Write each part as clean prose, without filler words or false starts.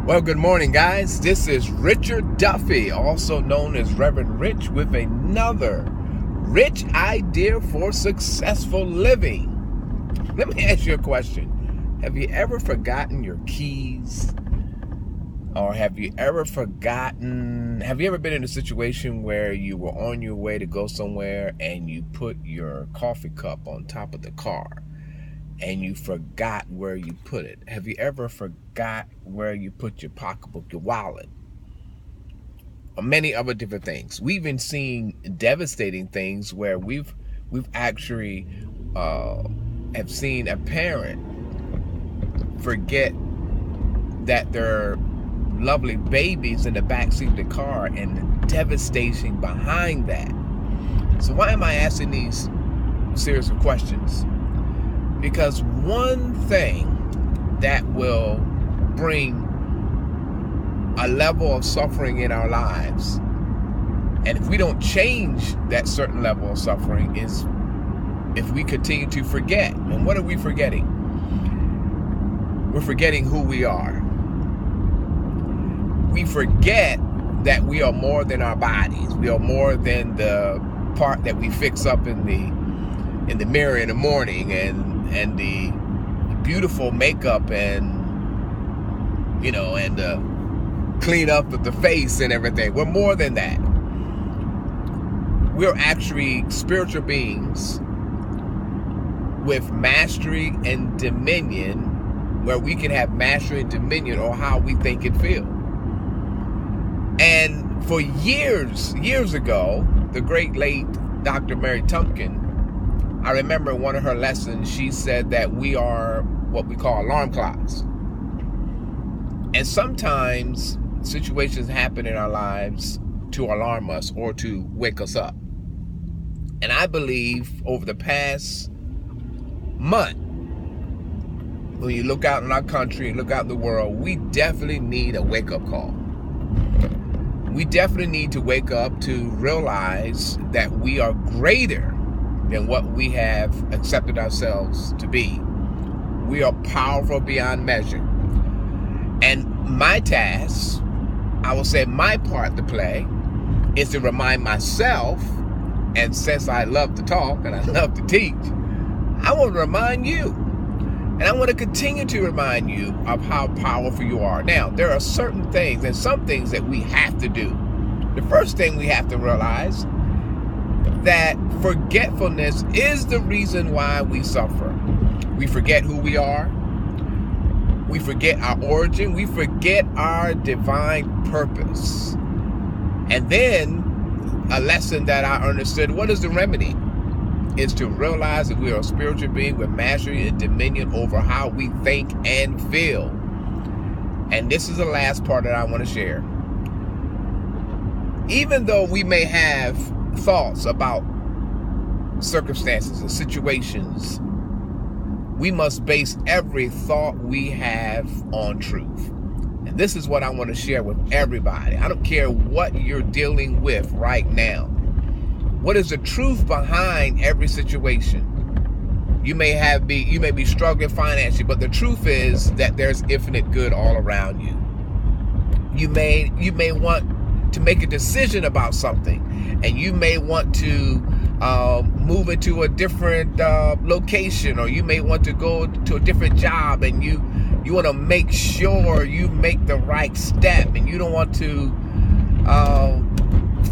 Well, good morning, guys. This is Richard Duffy, also known as Reverend Rich, with another rich idea for successful living. Let me ask you a question. Have you ever forgotten your keys? Or have you ever been in a situation where you were on your way to go somewhere and you put your coffee cup on top of the car and you forgot where you put it? Have you ever forgot where you put your pocketbook, your wallet, or many other different things? We've even seen devastating things where we've actually have seen a parent forget that their lovely babies in the backseat of the car, and the devastation behind that. So why am I asking these series of questions? Because one thing that will bring a level of suffering in our lives, and if we don't change that certain level of suffering, is if we continue to forget. And what are we forgetting? We're forgetting who we are. We forget that we are more than our bodies. We are more than the part that we fix up in the mirror in the morning, and the beautiful makeup and the clean up of the face and everything. We're more than that. We're actually spiritual beings with mastery and dominion, where we can have mastery and dominion over how we think and feel. And for years ago, the great late Dr. Mary Tumpkin, I remember in one of her lessons, she said that we are what we call alarm clocks. And sometimes situations happen in our lives to alarm us or to wake us up. And I believe over the past month, when you look out in our country and look out in the world, we definitely need a wake-up call. We definitely need to wake up to realize that we are greater than what we have accepted ourselves to be. We are powerful beyond measure. And my task, I will say my part to play, is to remind myself, and since I love to talk and I love to teach, I want to remind you. And I want to continue to remind you of how powerful you are. Now, there are certain things and some things that we have to do. The first thing we have to realize that forgetfulness is the reason why we suffer. We forget who we are. We forget our origin. We forget our divine purpose. And then a lesson that I understood, what is the remedy? Is to realize that we are a spiritual being with mastery and dominion over how we think and feel. And this is the last part that I want to share. Even though we may have thoughts about circumstances and situations, we must base every thought we have on truth. And this is what I want to share with everybody. I don't care what you're dealing with right now. What is the truth behind every situation? You may be struggling financially, but the truth is that there's infinite good all around you. You may want to make a decision about something, and you may want to move into a different location, or you may want to go to a different job, and you want to make sure you make the right step, and you don't want to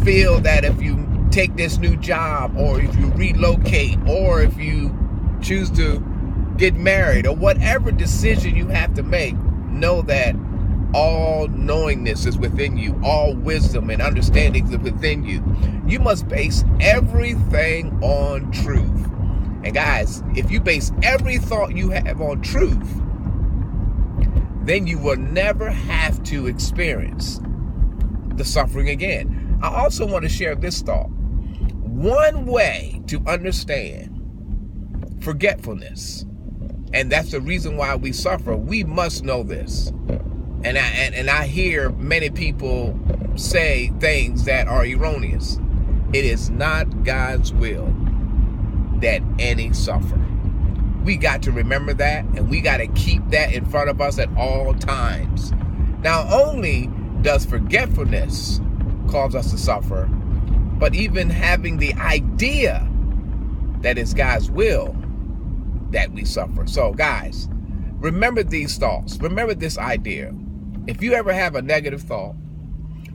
feel that if you take this new job, or if you relocate, or if you choose to get married, or whatever decision you have to make, know that all knowingness is within you. All wisdom and understanding is within you. You must base everything on truth. And guys, if you base every thought you have on truth, then you will never have to experience the suffering again. I also want to share this thought. One way to understand forgetfulness, and that's the reason why we suffer, we must know this. And I hear many people say things that are erroneous. It is not God's will that any suffer. We got to remember that, and we got to keep that in front of us at all times. Not only does forgetfulness cause us to suffer, but even having the idea that it's God's will that we suffer. So guys, remember these thoughts. Remember this idea. If you ever have a negative thought,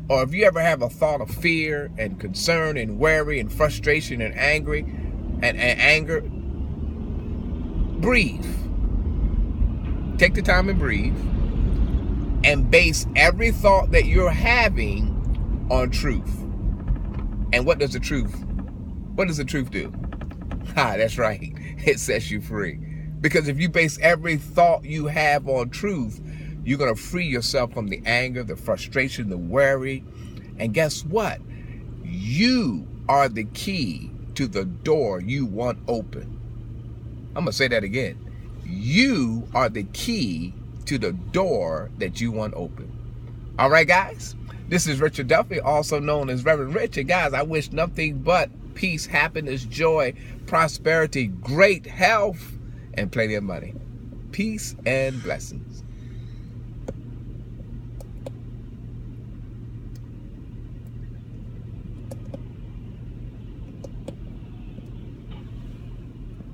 or if you ever have a thought of fear and concern and worry and frustration and anger, breathe. Take the time and breathe, and base every thought that you're having on truth. And what does the truth do? That's right. It sets you free. Because if you base every thought you have on truth, you're going to free yourself from the anger, the frustration, the worry. And guess what? You are the key to the door you want open. I'm going to say that again. You are the key to the door that you want open. All right, guys? This is Richard Duffy, also known as Reverend Rich. And guys, I wish nothing but peace, happiness, joy, prosperity, great health, and plenty of money. Peace and blessings.